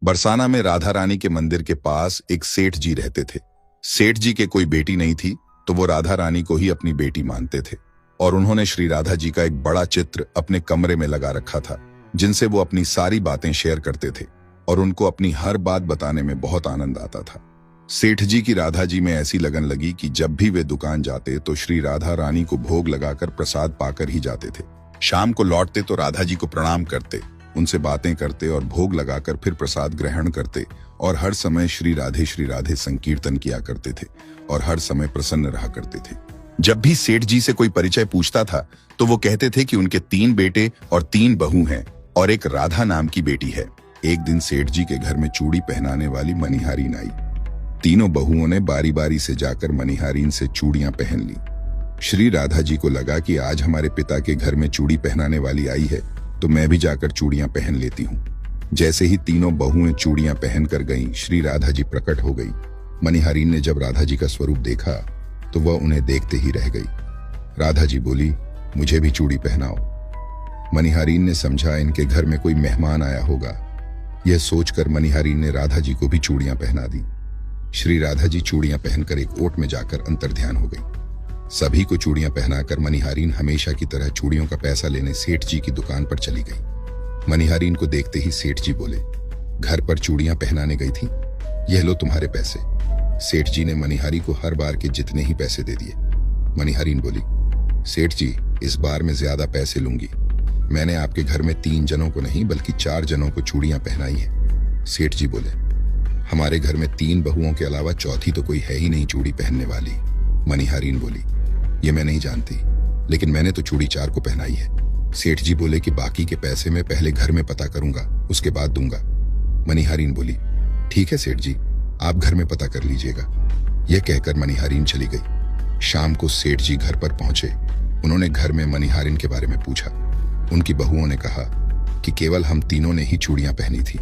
बरसाना में राधा रानी के मंदिर के पास एक सेठ जी रहते थे। सेठ जी के कोई बेटी नहीं थी, तो वो राधा रानी को ही अपनी बेटी मानते थे और उन्होंने श्री राधा जी का एक बड़ा चित्र अपने कमरे में लगा रखा था, जिनसे वो अपनी सारी बातें शेयर करते थे और उनको अपनी हर बात बताने में बहुत आनंद आता था। सेठ जी की राधा जी में ऐसी लगन लगी कि जब भी वे दुकान जाते तो श्री राधा रानी को भोग लगाकर प्रसाद पाकर ही जाते थे। शाम को लौटते तो राधा जी को प्रणाम करते, उनसे बातें करते और भोग लगाकर फिर प्रसाद ग्रहण करते और हर समय श्री राधे संकीर्तन किया करते थे और हर समय प्रसन्न रहा करते थे। जब भी सेठ जी से कोई परिचय पूछता था तो वो कहते थे कि उनके 3 बेटे और 3 बहू हैं और एक राधा नाम की बेटी है। एक दिन सेठ जी के घर में चूड़ी पहनाने वाली मनिहारीन आई। तीनों बहुओं ने बारी बारी से जाकर मनिहारीन से चूड़ियां पहन ली। श्री राधा जी को लगा कि आज हमारे पिता के घर में चूड़ी पहनाने वाली आई है तो मैं भी जाकर चूड़ियां पहन लेती हूँ। जैसे ही तीनों बहुएं चूड़ियां पहन कर गईं, श्री राधा जी प्रकट हो गई। मनिहारीन ने जब राधा जी का स्वरूप देखा तो वह उन्हें देखते ही रह गई। राधा जी बोली, मुझे भी चूड़ी पहनाओ। मनिहारीन ने समझा इनके घर में कोई मेहमान आया होगा। यह सोचकर मनिहारीन ने राधा जी को भी चूड़ियां पहना दी। श्री राधा जी चूड़ियां पहनकर एक ओट में जाकर अंतर्ध्यान हो गई। सभी को चूड़ियां पहनाकर मनिहारीन हमेशा की तरह चूड़ियों का पैसा लेने सेठ जी की दुकान पर चली गई। मनिहारीन को देखते ही सेठ जी बोले, घर पर चूड़ियां पहनाने गई थी, यह लो तुम्हारे पैसे। सेठ जी ने मनिहारी को हर बार के जितने ही पैसे दे दिए। मनिहारीन बोली, सेठ जी इस बार मैं ज्यादा पैसे लूंगी। मैंने आपके घर में 3 जनों को नहीं बल्कि 4 जनों को चूड़ियां पहनाई है। सेठ जी बोले, हमारे घर में 3 बहुओं के अलावा चौथी तो कोई है ही नहीं चूड़ी पहनने वाली। मनिहारीन बोली, ये मैं नहीं जानती, लेकिन मैंने तो चूड़ी 4 को पहनाई है। सेठ जी बोले कि बाकी के पैसे मैं पहले घर में पता करूंगा, उसके बाद दूंगा। मनिहारीन बोली, ठीक है सेठ जी, आप घर में पता कर लीजिएगा। यह कहकर मनिहारीन चली गई। शाम को सेठ जी घर पर पहुंचे। उन्होंने घर में मनिहारीन के बारे में पूछा। उनकी बहुओं ने कहा कि केवल हम तीनों ने ही चूड़ियां पहनी थी।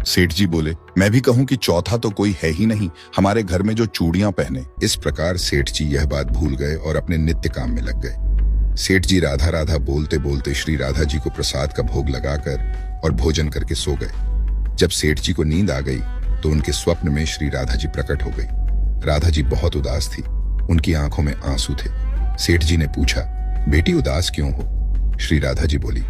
सेठ जी बोले, मैं भी कहूं कि चौथा तो कोई है ही नहीं हमारे घर में जो चूड़ियां पहने। इस प्रकार सेठ जी यह बात भूल गए और अपने नित्य काम में लग गए। सेठ जी राधा राधा बोलते बोलते श्री राधा जी को प्रसाद का भोग लगाकर और भोजन करके सो गए। जब सेठ जी को नींद आ गई तो उनके स्वप्न में श्री राधा जी प्रकट हो गई। राधा जी बहुत उदास थी, उनकी आंखों में आंसू थे। सेठ जी ने पूछा, बेटी उदास क्यों हो? श्री राधा जी बोली,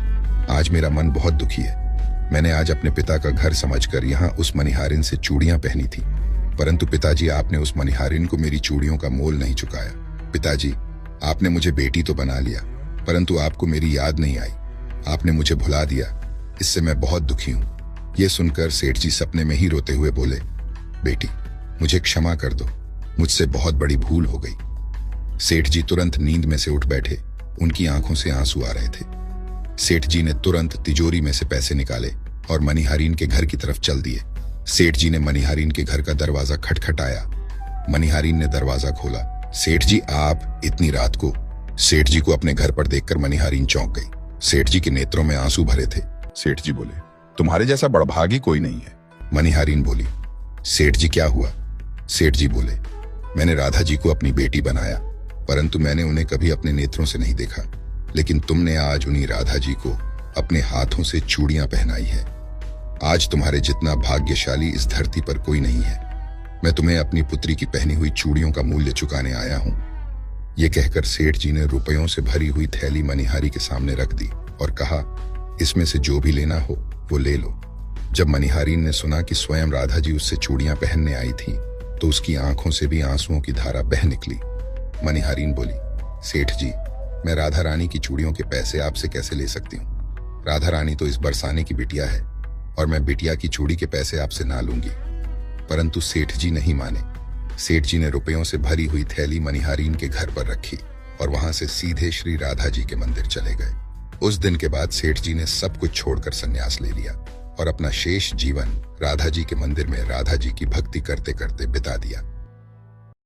आज मेरा मन बहुत दुखी है। मैंने आज अपने पिता का घर समझकर यहाँ उस मनिहारिन से चूड़ियां पहनी थी, परंतु पिताजी आपने उस मनिहारिन को मेरी चूड़ियों का मोल नहीं चुकाया। पिताजी, आपने मुझे बेटी तो बना लिया, परंतु आपको मेरी याद नहीं आई। आपने मुझे भुला दिया, इससे मैं बहुत दुखी हूँ। ये सुनकर सेठ जी सपने में ही रोते हुए बोले, बेटी मुझे क्षमा कर दो, मुझसे बहुत बड़ी भूल हो गई। सेठ जी तुरंत नींद में से उठ बैठे, उनकी आंखों से आंसू आ रहे थे। सेठ जी ने तुरंत तिजोरी में से पैसे निकाले और मनिहारीन के घर की तरफ चल दिए। सेठ जी ने मनिहारीन के घर का दरवाजा खटखटाया। मनिहारीन ने दरवाजा खोला। सेठ जी आप इतनी रात को? सेठ जी को अपने घर पर देखकर मनिहारीन चौंक गई। सेठ जी के नेत्रों में आंसू भरे थे। सेठ जी बोले, तुम्हारे जैसा बड़भागी कोई नहीं है। मनिहारीन बोली, सेठ जी क्या हुआ? सेठ जी बोले, मैंने राधा जी को अपनी बेटी बनाया, परंतु मैंने उन्हें कभी अपने नेत्रों से नहीं देखा, लेकिन तुमने आज उन्हीं राधा जी को अपने हाथों से चूड़ियां पहनाई है। आज तुम्हारे जितना भाग्यशाली इस धरती पर कोई नहीं है। मैं तुम्हें अपनी पुत्री की पहनी हुई चूड़ियों का मूल्य चुकाने आया हूं। यह कहकर सेठ जी ने रुपयों से भरी हुई थैली मनिहारी के सामने रख दी और कहा, इसमें से जो भी लेना हो वो ले लो। जब मनिहारीन ने सुना कि स्वयं राधा जी उससे चूड़ियां पहनने आई थी तो उसकी आंखों से भी आंसुओं की धारा बह निकली। मनिहारीन बोली, सेठ जी, मैं राधा रानी की चूड़ियों के पैसे आपसे कैसे ले सकती हूँ? राधा रानी तो इस बरसाने की बिटिया है और मैं बिटिया की चूड़ी के पैसे आपसे ना लूंगी। परंतु सेठ जी नहीं माने। सेठ जी ने रुपयों से भरी हुई थैली मनिहारीन के घर पर रखी और वहां से सीधे श्री राधा जी के मंदिर चले गए। उस दिन के बाद सेठ जी ने सब कुछ छोड़कर संन्यास ले लिया और अपना शेष जीवन राधा जी के मंदिर में राधा जी की भक्ति करते करते बिता दिया।